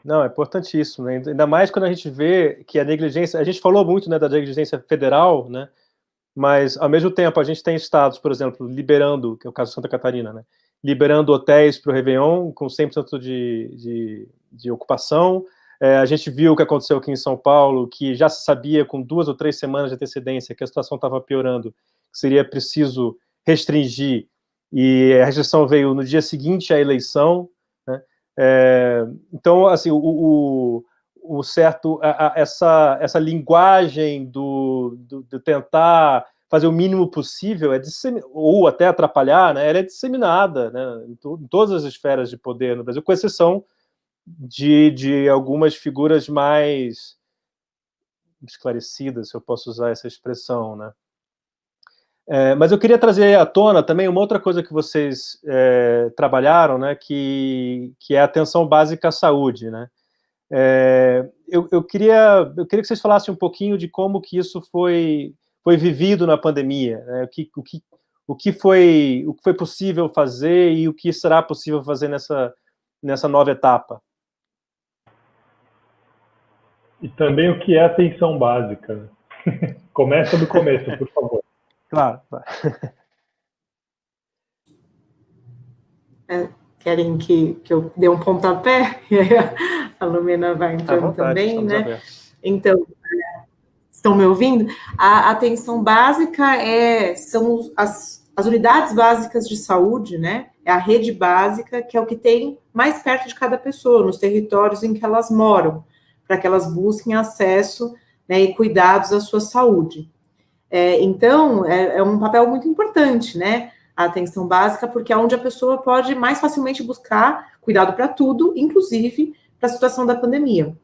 Não, é importantíssimo, né? Ainda mais quando a gente vê que a negligência, a gente falou muito, né, da negligência federal, né? Mas, ao mesmo tempo, a gente tem estados, por exemplo, liberando, que é o caso de Santa Catarina, né? Liberando hotéis para o Réveillon com 100% de ocupação. A gente viu o que aconteceu aqui em São Paulo, que já se sabia com 2 ou 3 semanas de antecedência que a situação estava piorando, que seria preciso restringir, e a restrição veio no dia seguinte à eleição, né? Então, assim, o certo, essa linguagem do tentar fazer o mínimo possível, ou até atrapalhar, né, ela é disseminada, né, em todas as esferas de poder no Brasil, com exceção de algumas figuras mais esclarecidas, se eu posso usar essa expressão, né. Mas eu queria trazer à tona também uma outra coisa que vocês trabalharam, né, que é a atenção básica à saúde, né. Eu queria que vocês falassem um pouquinho de como que isso foi vivido na pandemia, né? O que foi possível fazer e o que será possível fazer nessa nova etapa. E também o que é atenção básica, né? Começa do começo, por favor. Claro. Querem que eu dê um pontapé? E aí a Lumena vai entrando também, né? Abertos. Então, estão me ouvindo? A atenção básica são as unidades básicas de saúde, né? É a rede básica, que é o que tem mais perto de cada pessoa, nos territórios em que elas moram, para que elas busquem acesso, né, e cuidados à sua saúde. Então, é um papel muito importante, né? A atenção básica, porque é onde a pessoa pode mais facilmente buscar cuidado para tudo, inclusive para a situação da pandemia.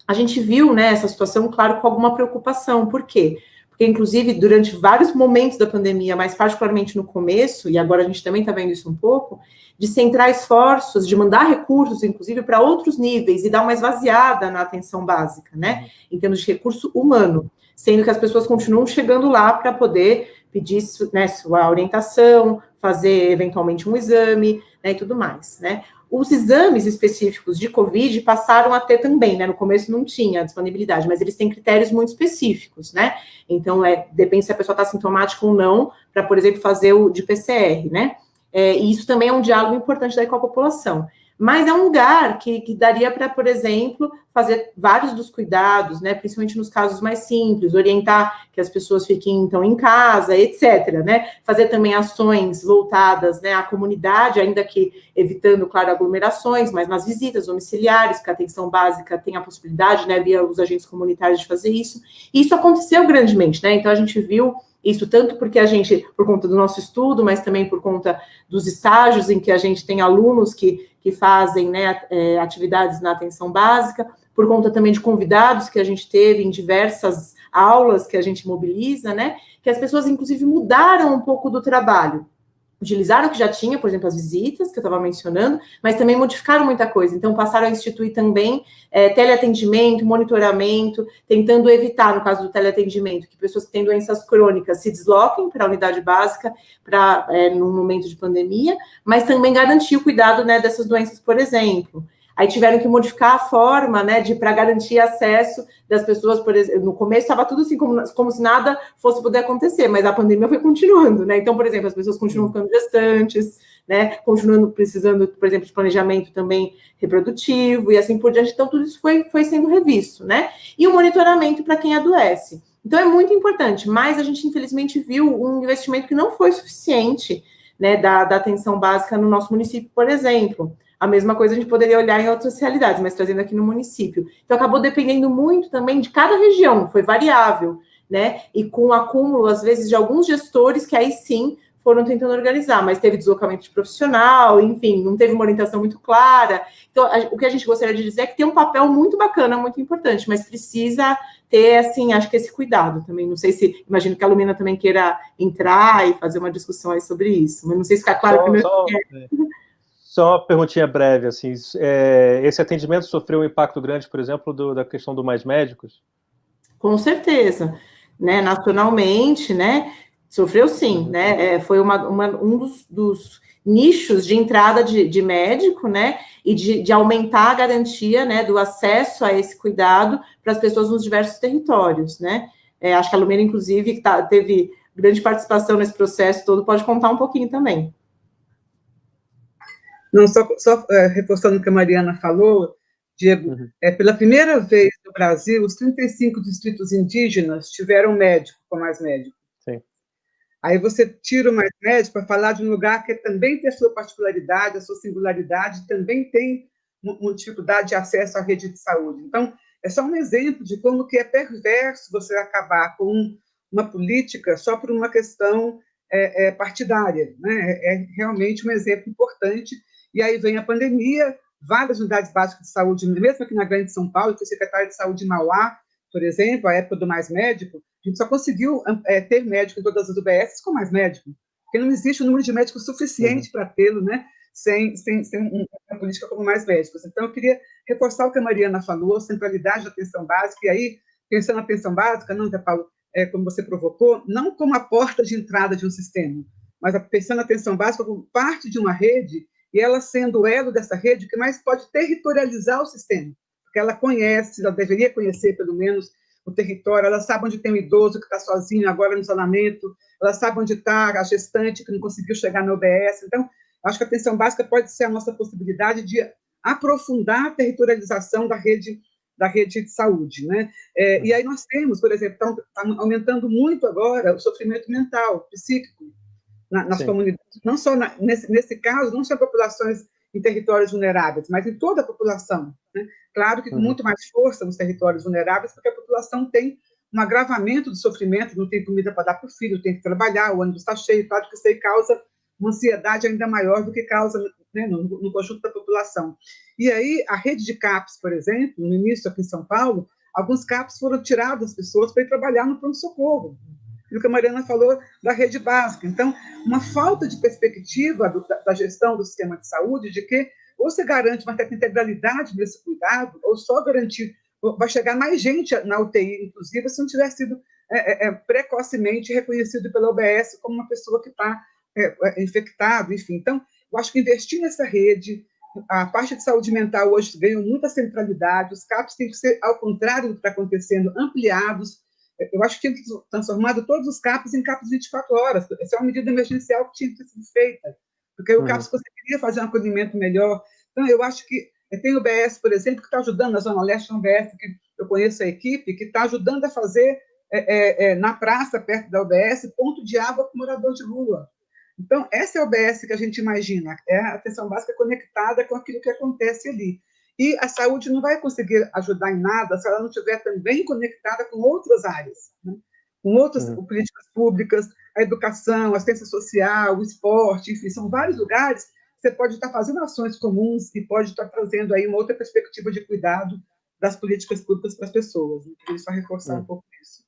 A gente viu, né, essa situação, claro, com alguma preocupação. Por quê? Porque, inclusive, durante vários momentos da pandemia, mas particularmente no começo, e agora a gente também está vendo isso um pouco, de centrar esforços, de mandar recursos, inclusive, para outros níveis e dar uma esvaziada na atenção básica, né, em termos de recurso humano, sendo que as pessoas continuam chegando lá para poder pedir, né, sua orientação, fazer, eventualmente, um exame, né, e tudo mais, né. Os exames específicos de Covid passaram a ter também, né? No começo não tinha disponibilidade, mas eles têm critérios muito específicos, né? Então, depende se a pessoa está sintomática ou não, para, por exemplo, fazer o de PCR, né? E isso também é um diálogo importante daí com a população. Mas é um lugar que daria para, por exemplo, fazer vários dos cuidados, né, principalmente nos casos mais simples, orientar que as pessoas fiquem, então, em casa, etc., né, fazer também ações voltadas, né, à comunidade, ainda que evitando, claro, aglomerações, mas nas visitas domiciliares, porque a atenção básica tem a possibilidade, né, via os agentes comunitários de fazer isso. E isso aconteceu grandemente, né, então a gente viu isso tanto porque a gente, por conta do nosso estudo, mas também por conta dos estágios em que a gente tem alunos que fazem, né, atividades na atenção básica, por conta também de convidados que a gente teve em diversas aulas que a gente mobiliza, né, que as pessoas, inclusive, mudaram um pouco do trabalho. Utilizaram o que já tinha, por exemplo, as visitas, que eu estava mencionando, mas também modificaram muita coisa. Então, passaram a instituir também teleatendimento, monitoramento, tentando evitar, no caso do teleatendimento, que pessoas que têm doenças crônicas se desloquem para a unidade básica num momento de pandemia, mas também garantir o cuidado, né, dessas doenças, por exemplo. Aí tiveram que modificar a forma, né, para garantir acesso das pessoas, por exemplo, no começo estava tudo assim, como se nada fosse poder acontecer, mas a pandemia foi continuando, né, então, por exemplo, as pessoas continuam ficando gestantes, né, continuando precisando, por exemplo, de planejamento também reprodutivo, e assim por diante, então tudo isso foi sendo revisto, né, e o monitoramento para quem adoece. Então é muito importante, mas a gente infelizmente viu um investimento que não foi suficiente, né, da atenção básica no nosso município, por exemplo. A mesma coisa a gente poderia olhar em outras realidades, mas trazendo aqui no município. Então, acabou dependendo muito também de cada região, foi variável, né? E com o acúmulo, às vezes, de alguns gestores que aí sim foram tentando organizar, mas teve deslocamento de profissional, enfim, não teve uma orientação muito clara. Então, o que a gente gostaria de dizer é que tem um papel muito bacana, muito importante, mas precisa ter, assim, acho que esse cuidado também. Não sei se, imagino que a Lumina também queira entrar e fazer uma discussão aí sobre isso, mas não sei se fica claro primeiro. Só uma perguntinha breve, assim, esse atendimento sofreu um impacto grande, por exemplo, da questão do Mais Médicos? Com certeza, né, nacionalmente, né, sofreu sim, né, foi um dos nichos de entrada de médico, né, e de aumentar a garantia, né, do acesso a esse cuidado para as pessoas nos diversos territórios, né. Acho que a Lumena, inclusive, que teve grande participação nesse processo todo, pode contar um pouquinho também. Não, só reforçando o que a Mariana falou, Diego, pela primeira vez no Brasil, os 35 distritos indígenas tiveram médico, com mais médico. Sim. Aí você tira o mais médico para falar de um lugar que também tem a sua particularidade, a sua singularidade, também tem uma dificuldade de acesso à rede de saúde. Então, é só um exemplo de como que é perverso você acabar com uma política só por uma questão partidária, né? É realmente um exemplo importante. E aí vem a pandemia, várias unidades básicas de saúde, mesmo aqui na Grande São Paulo, que o secretário de Saúde de Mauá, por exemplo, a época do Mais Médico, a gente só conseguiu ter médico em todas as UBSs com mais médico, porque não existe o número de médicos suficiente para tê-lo, né, sem uma política como mais médicos. Então, eu queria reforçar o que a Mariana falou, a centralidade da atenção básica, e aí, pensando na atenção básica, não, Paulo, como você provocou, não como a porta de entrada de um sistema, mas pensando na atenção básica como parte de uma rede, e ela sendo o elo dessa rede que mais pode territorializar o sistema, porque ela conhece, ela deveria conhecer, pelo menos, o território, ela sabe onde tem um idoso que está sozinho agora no isolamento, ela sabe onde está a gestante que não conseguiu chegar no OBS. Então, acho que a atenção básica pode ser a nossa possibilidade de aprofundar a territorialização da rede de saúde, né? E aí nós temos, por exemplo, está aumentando muito agora o sofrimento mental, psíquico, nas comunidades, não só nesse caso, não só populações em territórios vulneráveis, mas em toda a população, né? Claro que com muito mais força nos territórios vulneráveis, porque a população tem um agravamento do sofrimento, não tem comida para dar para o filho, tem que trabalhar, o ônibus está cheio, claro que isso aí causa uma ansiedade ainda maior do que causa, né, no conjunto da população. E aí, a rede de CAPs, por exemplo, no início aqui em São Paulo, alguns CAPs foram tirados das pessoas para ir trabalhar no pronto-socorro, o que a Mariana falou da rede básica. Então, uma falta de perspectiva da gestão do sistema de saúde, de que ou você garante uma certa integralidade desse cuidado, ou só garantir, vai chegar mais gente na UTI, inclusive, se não tiver sido precocemente reconhecido pela OBS como uma pessoa que está infectada, enfim. Então, eu acho que investir nessa rede, a parte de saúde mental hoje ganhou muita centralidade, os CAPs têm que ser, ao contrário do que está acontecendo, ampliados. Eu acho que tinha que ter transformado todos os CAPs em CAPs 24 horas. Essa é uma medida emergencial que tinha que ter sido feita, porque aí o CAPs conseguiria fazer um acolhimento melhor. Então, eu acho que tem o UBS, por exemplo, que está ajudando na Zona Leste, um UBS que eu conheço a equipe, que está ajudando a fazer, na praça, perto da UBS, ponto de água para o morador de rua. Então, essa é a UBS que a gente imagina, é a atenção básica conectada com aquilo que acontece ali. E a saúde não vai conseguir ajudar em nada se ela não estiver também conectada com outras áreas, né? Com outras políticas públicas, a educação, a assistência social, o esporte, enfim, são vários lugares que você pode estar fazendo ações comuns e pode estar trazendo aí uma outra perspectiva de cuidado das políticas públicas para as pessoas. Eu queria só reforçar um pouco isso.